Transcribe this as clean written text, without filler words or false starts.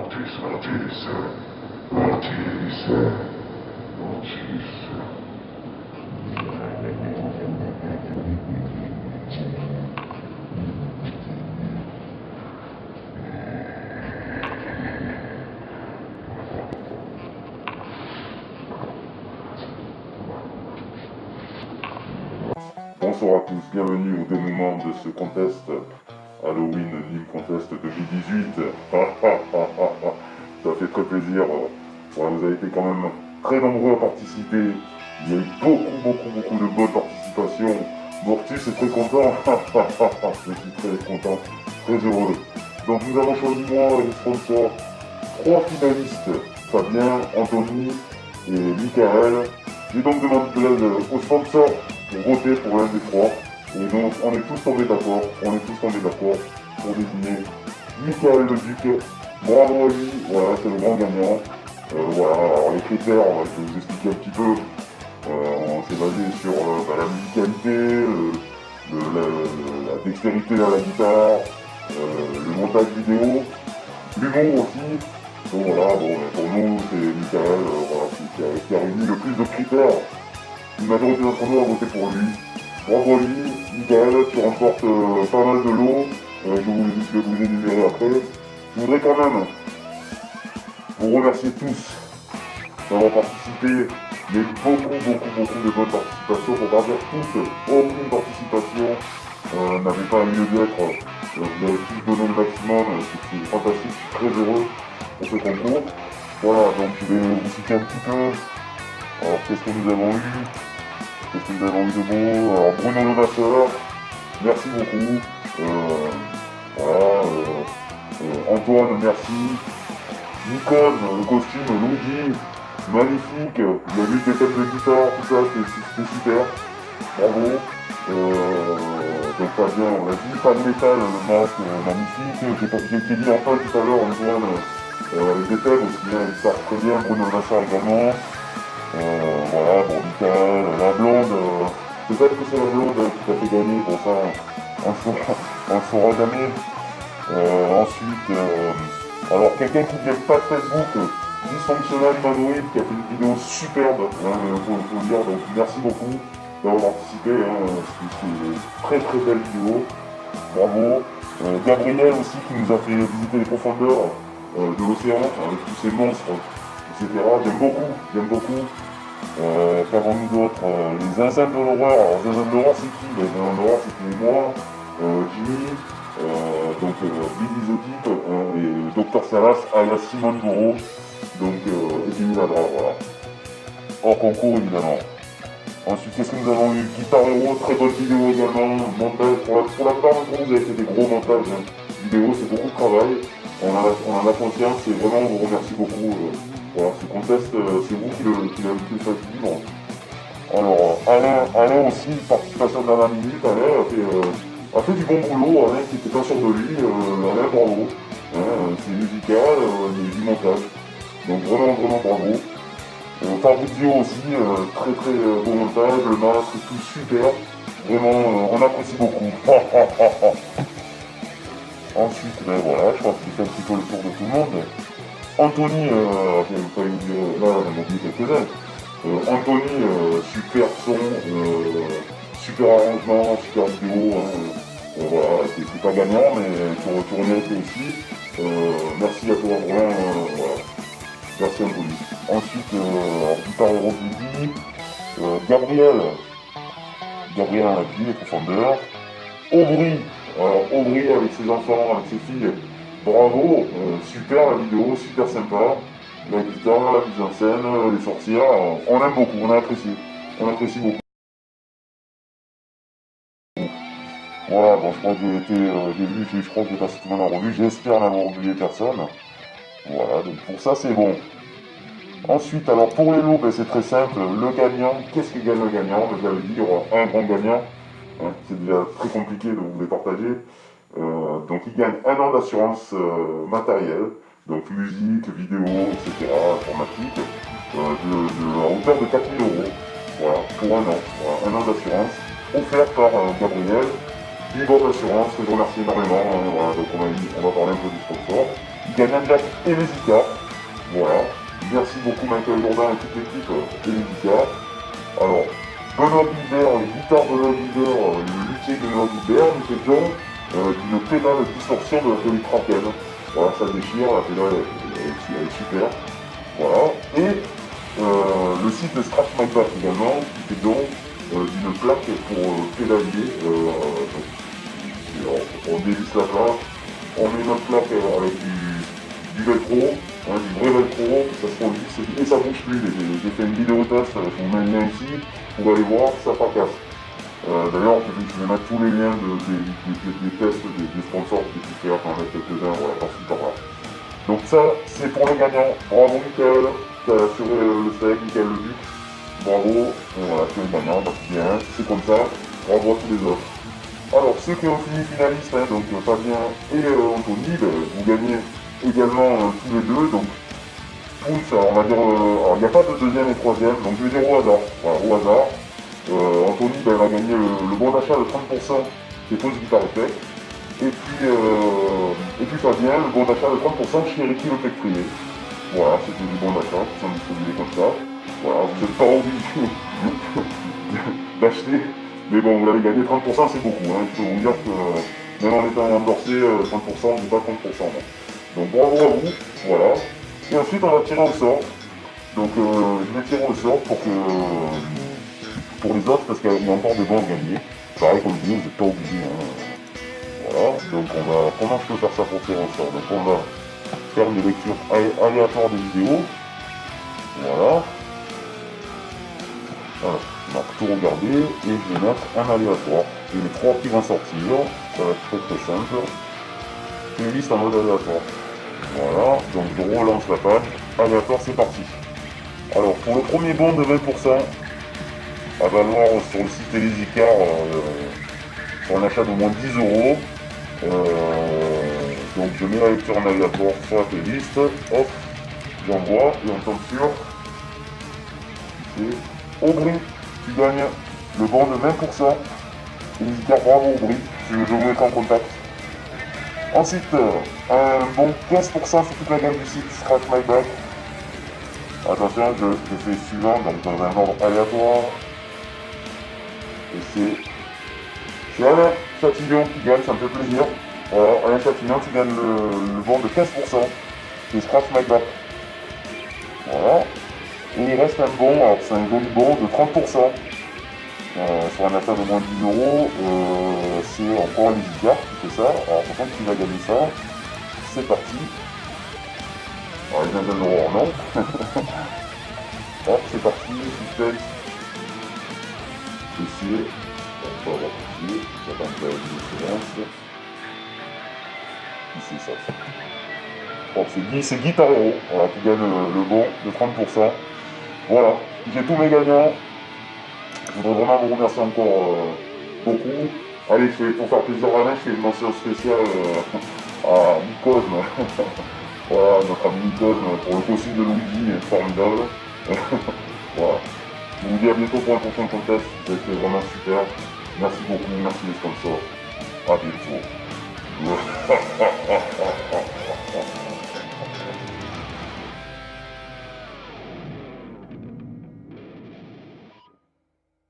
Bonsoir à tous, bienvenue au dénouement de ce contest Halloween Nîmes Contest 2018. Ça fait très plaisir. Vous avez été quand même très nombreux à participer. Il y a eu beaucoup de bonnes participations. Mortus est très content. Je suis très content, très heureux. Donc nous avons choisi moi et les sponsors 3 finalistes, Fabien, Anthony et Michael. J'ai donc demandé de l'aide aux sponsors pour voter pour l'un des 3. Et donc on est tous tombés d'accord pour désigner Michael Le Duc. Bravo à lui, voilà, c'est le grand gagnant. Voilà, alors les critères, je vais vous expliquer un petit peu. On s'est basé sur la musicalité, la dextérité dans la guitare, le montage vidéo, l'humour aussi. Donc voilà, pour nous c'est Michael qui a réuni le plus de critères. Une majorité d'entre nous a voté pour lui. Bravo lui, Michael, tu remportes pas mal de lots. Je vais vous énumérer après. Je voudrais quand même vous remercier tous d'avoir participé. Il y a eu beaucoup de bonnes participations. Pour pas dire toutes, aucune participation n'avait pas lieu d'être. Vous avez tous donné le maximum, c'est fantastique, je suis très heureux pour ce concours. Voilà, donc je vais vous citer un petit peu. Alors qu'est-ce que nous avons eu de beau? Alors Bruno Le Masseur, merci beaucoup. Antoine, merci. Nikon, le costume, Luigi, magnifique. Il a vu des thèmes de guitare, tout ça, c'était super. Bravo. Donc Fabien, on l'a dit, Fan Metal, le masque, magnifique. J'ai dit enfin tout à l'heure, Antoine, avec des thèmes aussi, hein, il part très bien. Bruno Le Masseur également. Voilà, bon, Michael, la blonde, peut-être que c'est la blonde qui t'a fait gagner, bon ça, on le saura jamais. Ensuite, alors quelqu'un qui vient pas de Facebook, Dysfunctional Humanoid, qui a fait une vidéo superbe, faut le dire, donc merci beaucoup d'avoir participé, c'est une très belle vidéo, bravo. Gabriel aussi qui nous a fait visiter les profondeurs de l'océan, avec tous ces monstres, etc. J'aime beaucoup. Qu'avons-nous d'autre? Les zinzins de l'horreur. Alors zinzins de l'horreur c'est qui? Les zinzins de l'horreur c'était moi, Jimmy, donc Billy Zotic et Dr Salas alias Simone Bourreau, donc et Jimmy Ladra, voilà. Hors concours évidemment. Ensuite qu'est-ce que nous avons eu? Guitar Hero, très bonne vidéo également, montage, pour la plupart d'entre vous, vous avez fait des gros montages vidéo, c'est beaucoup de travail, on en a conscience et vraiment on vous remercie beaucoup. Voilà, ce contest, c'est vous qui l'avez fait vivre. Alors, Alain aussi, participation de la minute, Alain a fait du bon boulot, Alain qui n'était pas sûr de lui, Alain bravo. C'est musical, il y a eu du montage. Donc vraiment bravo. Fabrizio aussi, très beau montage, le masque, tout super. Vraiment, on apprécie beaucoup. Ensuite, ben voilà, je pense que c'est un petit peu le tour de tout le monde. Anthony, j'avais oublié quelques-uns. Anthony, super son, super arrangement, super vidéo. Voilà, c'est pas gagnant, mais tu reméritais aussi. Merci à toi, vraiment, voilà. Merci Anthony. Ensuite, Guitar Hero Billy, Gabriel a dit les profondeurs. Aubry, alors Aubry avec ses enfants, avec ses filles. Bravo, super la vidéo, super sympa. La guitare, la mise en scène, les sorcières, on aime beaucoup, on apprécie beaucoup. Voilà, bon, je crois que je crois que j'ai passé tout le monde en revue, j'espère n'avoir oublié personne. Voilà, donc pour ça c'est bon. Ensuite, alors pour les lots, ben, c'est très simple, le gagnant, qu'est-ce que gagne le gagnant? Ben, je l'avais dit, il y aura un grand gagnant, c'est déjà très compliqué de vous les partager. Donc il gagne 1 an d'assurance matérielle, donc musique, vidéo, etc., informatique, à hauteur de 4 000 €, voilà, pour 1 an, voilà, 1 an d'assurance, offert par Gabriel, Bibot Assurance, que je remercie énormément, voilà, donc on va parler un peu du sponsor. gagnant Jack et les Icars. Voilà. Merci beaucoup Michael Jourdain et toute l'équipe et les Icars. Alors, Benoît Gilbert, les guitares de Benoît Gilbert, le luthier de Benoît Gilbert, nous faisions d'une pédale de distorsion de la folie Kraken. Voilà, ça déchire, la pédale elle est super. Voilà. Et le site de Scratch My Back également, qui fait donc d'une plaque pour pédalier. On dévisse la plaque, on met notre plaque avec du velcro, du vrai velcro, ça se relisse et ça bouge plus. J'ai fait une vidéo test, je vous mets le lien ici, vous allez voir, ça fracasse. D'ailleurs, je vais mettre tous les liens des tests, des sponsors que j'ai fait, enfin, mettre quelques-uns, voilà, par-ci par-là. Donc ça, c'est pour le gagnant. Bravo Michael, qui a assuré le steak, Michael Le Duc. Bravo, voilà, c'est le gagnant, bah, c'est bien, c'est comme ça. Bravo à tous les autres. Alors, ceux qui ont fini finalistes, hein, donc Fabien et Anthony, vous gagnez également tous les deux. Donc, tous, on va dire, il n'y a pas de deuxième et troisième, donc je vais dire au hasard. Voilà, au hasard. Anthony va gagner le bon d'achat de 30% chez Pause Guitar Effect. Et puis Fabien, le bon d'achat de 30% chez Ricky Le Textrier. Voilà, c'était du bon d'achat, qui sont distribués comme ça. Voilà, vous n'êtes pas obligé d'acheter. Mais bon, vous l'avez gagné 30%, c'est beaucoup. Hein. Je peux vous dire que même en étant endorsé, 30%, c'est pas 30%. Donc bravo à vous, voilà. Et ensuite, on va tirer au sort. Donc je vais tirer au sort pour les autres, parce qu'il y a encore des bons à gagner. Pareil comme je dis, vous n'êtes pas obligé. Hein. Voilà, donc comment je peux faire ça pour tirer au sort? Donc on va faire une lecture aléatoire des vidéos. Voilà. Voilà. Donc tout regarder et je vais mettre un aléatoire. J'ai les trois qui vont sortir, ça va être très simple. Une liste en mode aléatoire. Voilà, donc je relance la page. Aléatoire, c'est parti. Alors pour le premier bon de 20%, à valoir sur le site Elisicar sur un achat de moins 10 euros. Donc je mets la lecture en aléatoire sur la playlist. Hop, j'envoie et on tombe sur Aubry. Tu gagnes le bon de 20%. Elisicar, bravo Aubry, je vous mets en contact. Ensuite, un bon 15% sur toute la gamme du site Scratch My Back. Attention, je fais suivant, donc dans un ordre aléatoire. Et c'est Alain Chatillon qui gagne, ça me fait plaisir. Voilà, Alain Chatillon qui gagne le bon de 15% de Scratch My Back. Voilà. Et il reste un bon, alors c'est un joli bon de 30%. Sur un achat de moins de 10 euros, c'est encore Elisicar qui fait ça. Alors par contre, qui va gagner ça? C'est parti. Alors il vient de l'euro, non. Hop, c'est parti, suspense. Ici, on va voir ici, j'attends que la séquence. Ici, ça. Bon, c'est Guitar Hero, voilà, qui gagne le bon de 30%. Voilà, j'ai tous mes gagnants. Je voudrais vraiment vous remercier encore beaucoup. Allez, pour faire plaisir à la je fais une mention spéciale à Nicosme. Voilà, notre ami Nicosme pour le costume de Luigi, formidable. Voilà. Je vous dis à bientôt pour un prochain contest. C'était vraiment super. Merci beaucoup, merci les sponsors. À bientôt.